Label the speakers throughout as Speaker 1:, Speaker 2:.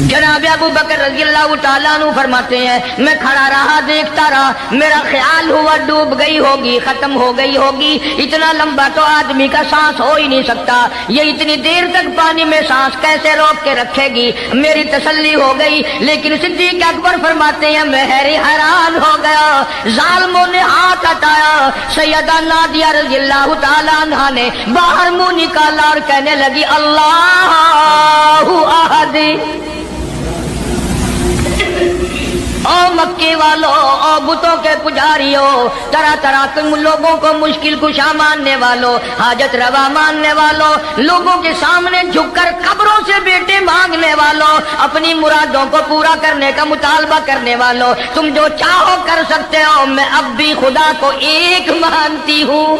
Speaker 1: جناب ابو بکر رضی اللہ تعالیٰ عنہ فرماتے ہیں میں کھڑا رہا دیکھتا رہا، میرا خیال ہوا ڈوب گئی ہوگی، ختم ہو گئی ہوگی، اتنا لمبا تو آدمی کا سانس ہو ہی نہیں سکتا، یہ اتنی دیر تک پانی میں سانس کیسے روک کے رکھے گی؟ میری تسلی ہو گئی، لیکن صدیق اکبر فرماتے ہیں میں حیران ہو گیا، ظالموں نے ہاتھ ہٹایا، سیدہ نادیہ رضی اللہ تعالیٰ عنہا نے باہر منہ نکالا اور کہنے لگی اللہ احد۔ او مکے والو، او بتوں کے پجاریوں، طرح طرح کے لوگوں کو مشکل کشا ماننے والوں، حاجت روا ماننے والوں، لوگوں کے سامنے جھک کر قبروں سے بیٹے مانگنے والوں، اپنی مرادوں کو پورا کرنے کا مطالبہ کرنے والوں، تم جو چاہو کر سکتے ہو، میں اب بھی خدا کو ایک مانتی ہوں۔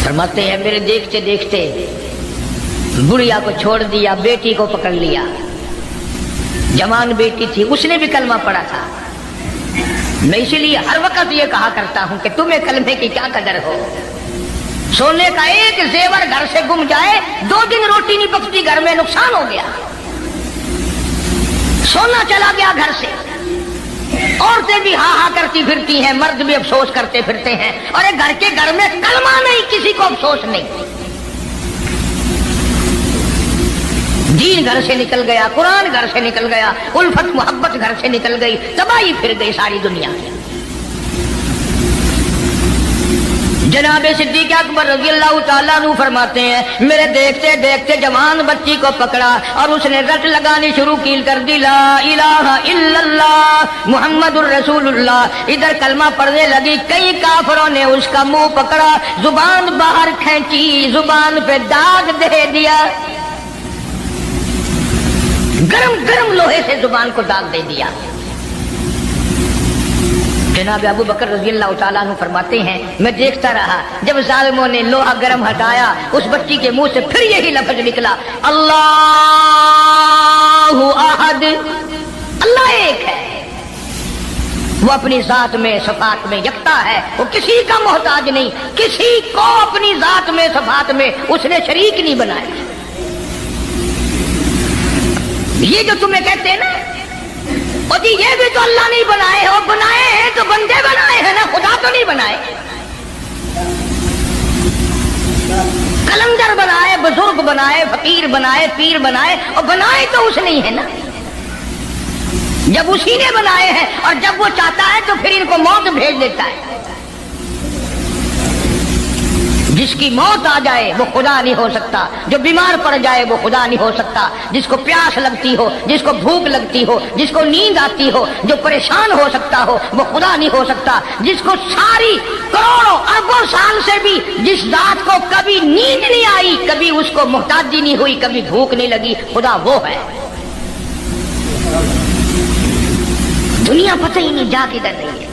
Speaker 1: فرماتے ہیں میرے دیکھتے دیکھتے بڑھیا کو چھوڑ دیا، بیٹی کو پکڑ لیا، جوان بیٹی تھی، اس نے بھی کلمہ پڑھا تھا۔ میں اسی لیے ہر وقت یہ کہا کرتا ہوں کہ تمہیں کلمے کی کیا قدر ہو، سونے کا ایک زیور گھر سے گم جائے، 2 دن روٹی نہیں پکتی گھر میں، نقصان ہو گیا، سونا چلا گیا گھر سے۔ عورتیں بھی ہاں ہاں کرتی پھرتی ہیں، مرد بھی افسوس کرتے پھرتے ہیں، اور ایک گھر کے گھر میں کلمہ نہیں، کسی کو افسوس نہیں، دین گھر سے نکل گیا، قرآن گھر سے نکل گیا، الفت محبت گھر سے نکل گئی، تباہی پھر گئی ساری دنیا میں۔ جناب صدیق اکبر رضی اللہ تعالیٰ عنہ فرماتے ہیں میرے دیکھتے دیکھتے جوان بچی کو پکڑا اور اس نے رٹ لگانی شروع کی کر دی، لا الہ الا اللہ محمد الرسول اللہ۔ ادھر کلمہ پڑھنے لگی، کئی کافروں نے اس کا منہ پکڑا، زبان باہر کھینچی، زبان پہ داغ دے دیا، گرم گرم لوہے سے زبان کو داغ دے دیا۔ جناب ابو بکر رضی اللہ تعالیٰ عنہ فرماتے ہیں میں دیکھتا رہا، جب ظالموں نے لوہا گرم ہٹایا، اس بچی کے منہ سے پھر یہی لفظ نکلا، اللہ احد، اللہ ایک ہے، وہ اپنی ذات میں صفات میں یکتا ہے، وہ کسی کا محتاج نہیں، کسی کو اپنی ذات میں صفات میں اس نے شریک نہیں بنایا۔ یہ جو تمہیں کہتے ہیں نا اور جی یہ بھی تو اللہ نہیں بنائے ہو، بنائے ہیں تو بندے بنائے ہیں نا، خدا تو نہیں بنائے۔ کلندر بنائے، بزرگ بنائے، فقیر بنائے، پیر بنائے، اور بنائے تو اس نہیں ہے نا، جب اسی نے بنائے ہیں، اور جب وہ چاہتا ہے تو پھر ان کو موت بھیج دیتا ہے۔ جس کی موت آ جائے وہ خدا نہیں ہو سکتا، جو بیمار پڑ جائے وہ خدا نہیں ہو سکتا، جس کو پیاس لگتی ہو، جس کو بھوک لگتی ہو، جس کو نیند آتی ہو، جو پریشان ہو سکتا ہو وہ خدا نہیں ہو سکتا، جس کو ساری کروڑوں اربوں سال سے بھی جس ذات کو کبھی نیند نہیں آئی، کبھی اس کو محتاجی نہیں ہوئی، کبھی بھوک نہیں لگی، خدا وہ ہے۔ دنیا پتہ ہی نہیں جا کدھر رہی ہے۔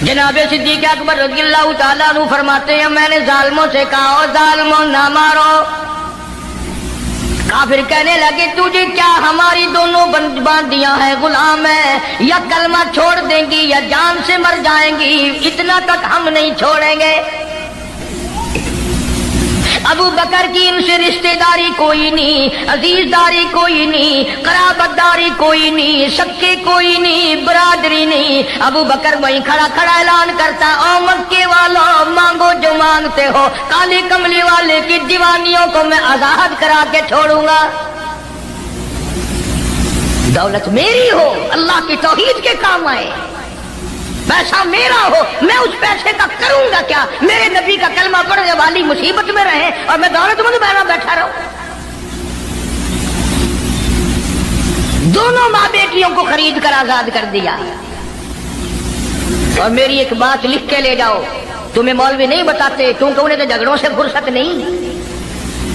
Speaker 1: جناب صدیق اکبر رضی اللہ تعالیٰ عنہ فرماتے ہیں میں نے ظالموں سے کہا او ظالموں نہ مارو۔ کافر کہنے لگے تجھے کیا ہماری دونوں باندیاں ہیں غلام ہیں، یا کلمہ چھوڑ دیں گی یا جان سے مر جائیں گی، اتنا تک ہم نہیں چھوڑیں گے۔ ابو بکر کی ان سے رشتہ داری کوئی نہیں، عزیز داری کوئی نہیں، قرابت داری کوئی نہیں، سکے کوئی نہیں، برادری نہیں۔ ابو بکر وہیں کھڑا کھڑا اعلان کرتا او مکے والو مانگو جو مانگتے ہو، کالی کملی والے کی دیوانیوں کو میں آزاد کرا کے چھوڑوں گا۔ دولت میری ہو، اللہ کی توحید کے کام آئے، پیسہ میرا ہو، میں اس پیسے کا کروں گا کیا؟ میرے نبی کا کلمہ پڑھنے والی مصیبت میں رہے اور میں دولت مند بہنا بیٹھا رہوں۔ دونوں ماں بیٹیوں کو خرید کر آزاد کر دیا۔ اور میری ایک بات لکھ کے لے جاؤ، تمہیں مولوی نہیں بتاتے کیونکہ انہیں تو جھگڑوں سے فرصت نہیں۔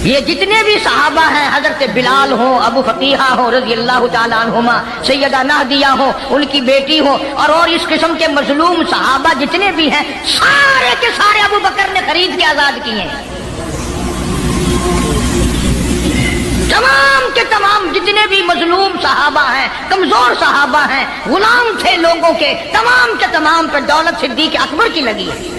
Speaker 1: یہ جتنے بھی صحابہ ہیں، حضرت بلال ہوں، ابو فقیحہ ہوں رضی اللہ تعالیٰ عنہما، سیدہ نہدیہ ہوں، ان کی بیٹی ہوں، اور اس قسم کے مظلوم صحابہ جتنے بھی ہیں، سارے کے سارے ابو بکر نے خرید کے آزاد کیے ہیں۔ تمام کے تمام جتنے بھی مظلوم صحابہ ہیں، کمزور صحابہ ہیں، غلام تھے لوگوں کے، تمام کے تمام پر دولت صدیق اکبر کی لگی ہے۔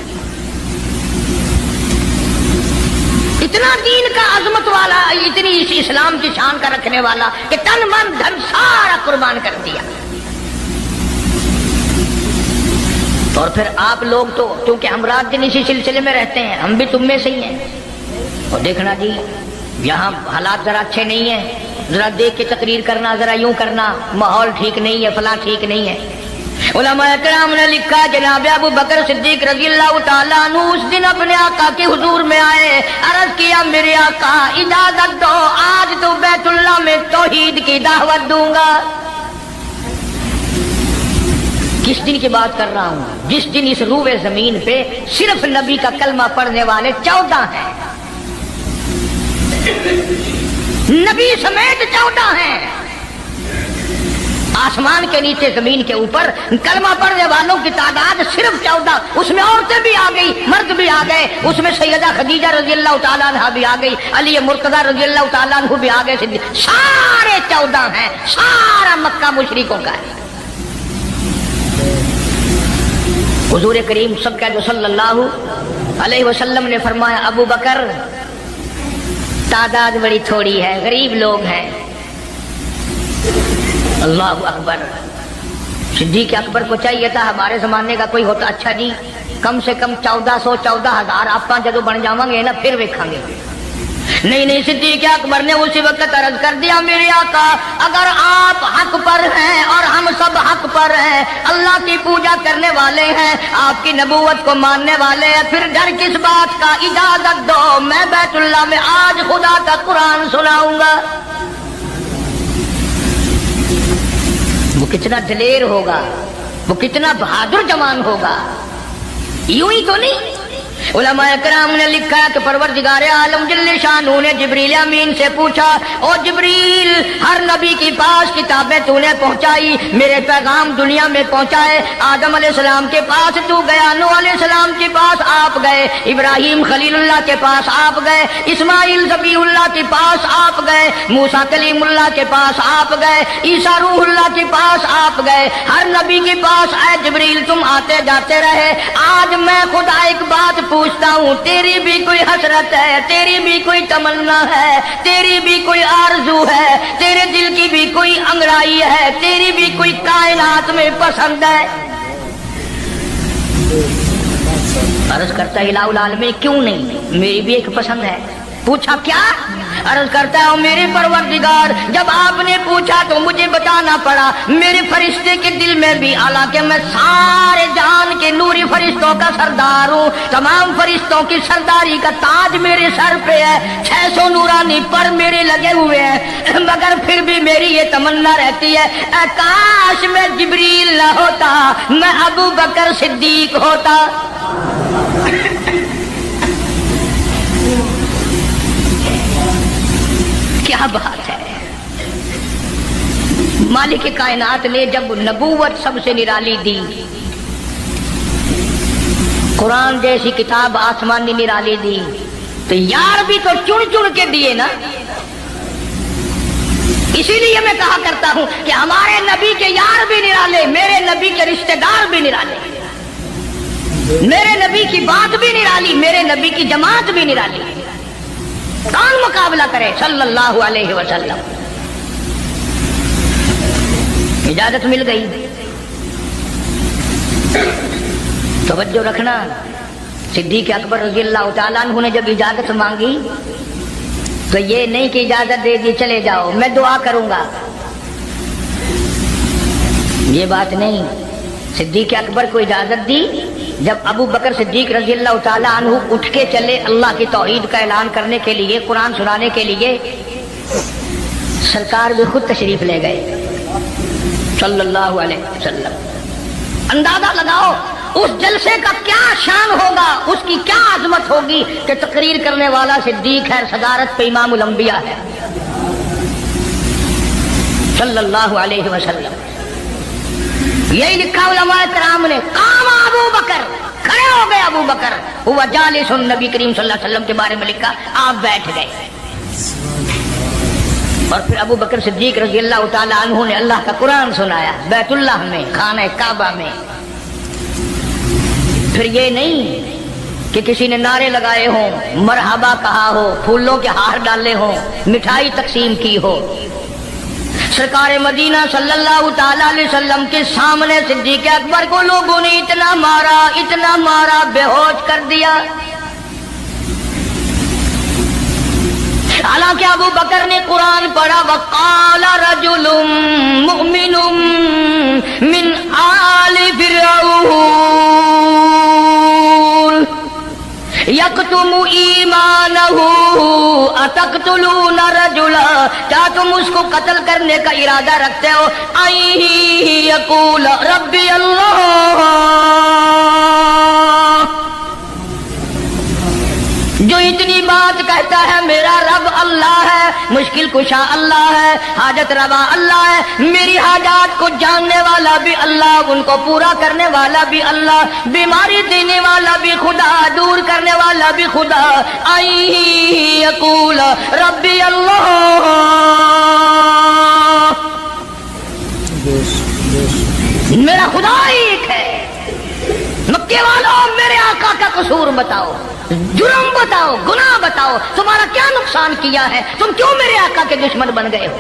Speaker 1: اتنا دین کا عظمت والا، اتنی اس اسلام کی شان کا رکھنے والا کہ تن من دھن سارا قربان کر دیا. اور پھر آپ لوگ تو کیونکہ ہم رات دن اسی سلسلے میں رہتے ہیں، ہم بھی تم میں سے ہی ہیں. اور دیکھنا جی یہاں حالات ذرا اچھے نہیں ہیں، ذرا دیکھ کے تقریر کرنا، ذرا یوں کرنا، ماحول ٹھیک نہیں ہے، فلاں ٹھیک نہیں ہے. علماء کرام نے لکھا جناب ابو بکر صدیق رضی اللہ تعالیٰ عنہ اس دن اپنے آقا کے حضور میں آئے، عرض کیا میرے آقا اجازت دو، آج تو بیت اللہ میں توحید کی دعوت دوں گا. کس دن کی بات کر رہا ہوں؟ جس دن اس روئے زمین پہ صرف نبی کا کلمہ پڑھنے والے 14 ہیں، نبی سمیت 14 ہیں. آسمان کے نیچے زمین کے اوپر کلمہ پڑھنے والوں کی تعداد صرف 14، اس میں عورتیں بھی آ گئی، مرد بھی آ گئے، اس میں سیدہ خدیجہ رضی اللہ تعالیٰ عنہ بھی آ گئی، علی مرتضیٰ رضی اللہ تعالیٰ عنہ بھی آ گئے، سارے 14 ہیں. سارا مکہ مشرکوں کا ہے. حضور کریم صلی اللہ علیہ وسلم نے فرمایا ابو بکر تعداد بڑی تھوڑی ہے، غریب لوگ ہیں. اللہ اکبر. صدیق اکبر کو چاہیے تھا ہمارے زمانے کا کوئی ہوتا اچھا جی کم سے کم 1400 14,000 آپ جدو بن جاؤں گے نا پھر ویکھاں گے. نہیں صدیق اکبر نے اسی وقت عرض کر دیا میرے آقا اگر آپ حق پر ہیں اور ہم سب حق پر ہیں، اللہ کی پوجا کرنے والے ہیں، آپ کی نبوت کو ماننے والے ہیں، پھر ڈر کس بات کا؟ اجازت دو میں بیت اللہ میں آج خدا کا قرآن سناؤں گا. وہ کتنا دلیر ہوگا، وہ کتنا بہادر جوان ہوگا. یوں ہی تو نہیں. علماء کرام نے لکھا کہ پروردگار عالم جل شانہ نے جبریل امین سے پوچھا او جبریل ہر نبی کے پاس کتابیں تو نے پہنچائی، میرے پیغام دنیا میں پہنچائے. آدم علیہ السلام کے پاس تو گیا، نوح علیہ السلام کے پاس آپ گئے، ابراہیم خلیل اللہ کے پاس آپ گئے، اسماعیل ذبیح اللہ کے پاس آپ گئے، موسیٰ کلیم اللہ کے پاس آپ گئے، عیسیٰ روح اللہ کے پاس آپ گئے. ہر نبی کے پاس اے جبریل تم آتے جاتے رہے. آج میں خدا ایک بات پوچھتا ہوں، تیری بھی کوئی حسرت ہے، تیری بھی کوئی تمنا ہے، تیری بھی کوئی آرزو ہے، تیرے دل کی بھی کوئی انگڑائی ہے، تیری بھی کوئی کائنات میں پسند ہے؟ عرض کرتا الہ العالمین کیوں نہیں، میری بھی ایک پسند ہے. پوچھا کیا؟ عرض کرتا ہوں میرے پروردگار جب آپ نے پوچھا تو مجھے بتانا پڑا میرے فرشتے کے دل میں بھی، حالانکہ میں سارے جہان کے نوری فرشتوں کا سردار ہوں، تمام فرشتوں کی سرداری کا تاج میرے سر پہ ہے، 600 نورانی پر میرے لگے ہوئے ہیں، مگر پھر بھی میری یہ تمنا رہتی ہے اے کاش میں جبریل نہ ہوتا، میں ابو بکر صدیق ہوتا. کیا بات ہے. مالک کائنات نے جب نبوت سب سے نرالی دی، قرآن جیسی کتاب آسمانی نرالی دی، تو یار بھی تو چن چن کے دیے نا. اسی لیے میں کہا کرتا ہوں کہ ہمارے نبی کے یار بھی نرالے، میرے نبی کے رشتہ دار بھی نرالے، میرے نبی کی بات بھی نرالی، میرے نبی کی جماعت بھی نرالی. کون مقابلہ کرے صلی اللہ علیہ وسلم. اجازت مل گئی. توجہ رکھنا، صدیق اکبر رضی اللہ تعالیٰ عنہ نے جب اجازت مانگی تو یہ نہیں کہ اجازت دے دی چلے جاؤ میں دعا کروں گا، یہ بات نہیں. صدیق اکبر کو اجازت دی. جب ابو بکر صدیق رضی اللہ تعالیٰ عنہ اٹھ کے چلے اللہ کی توحید کا اعلان کرنے کے لیے، قرآن سنانے کے لیے، سرکار بھی خود تشریف لے گئے صلی اللہ علیہ وسلم. اندازہ لگاؤ اس جلسے کا کیا شان ہوگا، اس کی کیا عظمت ہوگی کہ تقریر کرنے والا صدیق ہے، صدارت پہ امام الانبیاء ہے صلی اللہ علیہ وسلم. یہی لکھا علماء کرام نے، قام ابو بکر، کھڑے ہو گئے ابو بکر، ہوا جالس، نبی کریم صلی اللہ علیہ وسلم کے بارے میں لکھا آپ بیٹھ گئے. اور پھر ابو بکر صدیق رضی اللہ تعالیٰ عنہ نے اللہ کا قرآن سنایا بیت اللہ میں، خانہ کعبہ میں. پھر یہ نہیں کہ کسی نے نعرے لگائے ہوں، مرحبا کہا ہو، پھولوں کے ہار ڈالے ہوں، مٹھائی تقسیم کی ہو، سرکار مدینہ صلی اللہ تعالی علیہ وسلم کے سامنے صدیق اکبر کو لوگوں نے اتنا مارا بے ہوش کر دیا۔ حالانکہ ابو بکر نے قرآن پڑھا، وقال رجل مؤمن من آل فرعون یکتم ایمانہ اتقتلون رجلا، کیا تم اس کو قتل کرنے کا ارادہ رکھتے ہو؟ یقول ربی اللہ، جو اتنی بات کہتا ہے میرا رب اللہ ہے، مشکل کشا اللہ ہے، حاجت روا اللہ ہے، میری حاجات کو جاننے والا بھی اللہ، ان کو پورا کرنے والا بھی اللہ، بیماری دینے والا بھی خدا، دور کرنے والا بھی خدا۔ یقول ربی اللہ، میرا خدا ایک ہے۔ مکے والوں میرے آقا کا قصور بتاؤ، جرم بتاؤ، گناہ بتاؤ، تمہارا کیا نقصان کیا ہے؟ تم کیوں میرے آقا کے دشمن بن گئے ہو؟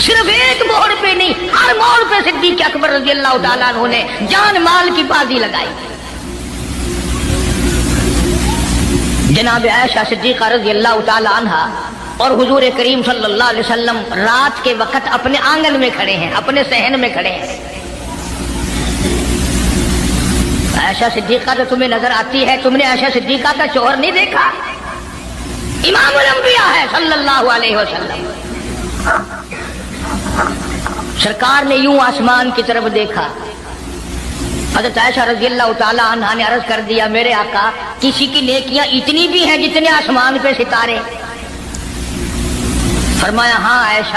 Speaker 1: صرف ایک موڑ پہ نہیں، ہر موڑ پہ صدیق اکبر رضی اللہ تعالیٰ عنہ نے جان مال کی بازی لگائی۔ جناب عائشہ صدیقہ رضی اللہ تعالیٰ عنہا اور حضور کریم صلی اللہ علیہ وسلم رات کے وقت اپنے آنگن میں کھڑے ہیں، اپنے صحن میں کھڑے ہیں۔ عائشہ صدیقہ تو تمہیں نظر آتی ہے، تم نے عائشہ صدیقہ کا شوہر نہیں دیکھا؟ امام الانبیاء ہے صلی اللہ علیہ وسلم۔ سرکار نے یوں آسمان کی طرف دیکھا، حضرت عائشہ رضی اللہ تعالی عنہا نے عرض کر دیا، میرے آقا کسی کی نیکیاں اتنی بھی ہیں جتنے آسمان پہ ستارے؟ فرمایا ہاں عائشہ،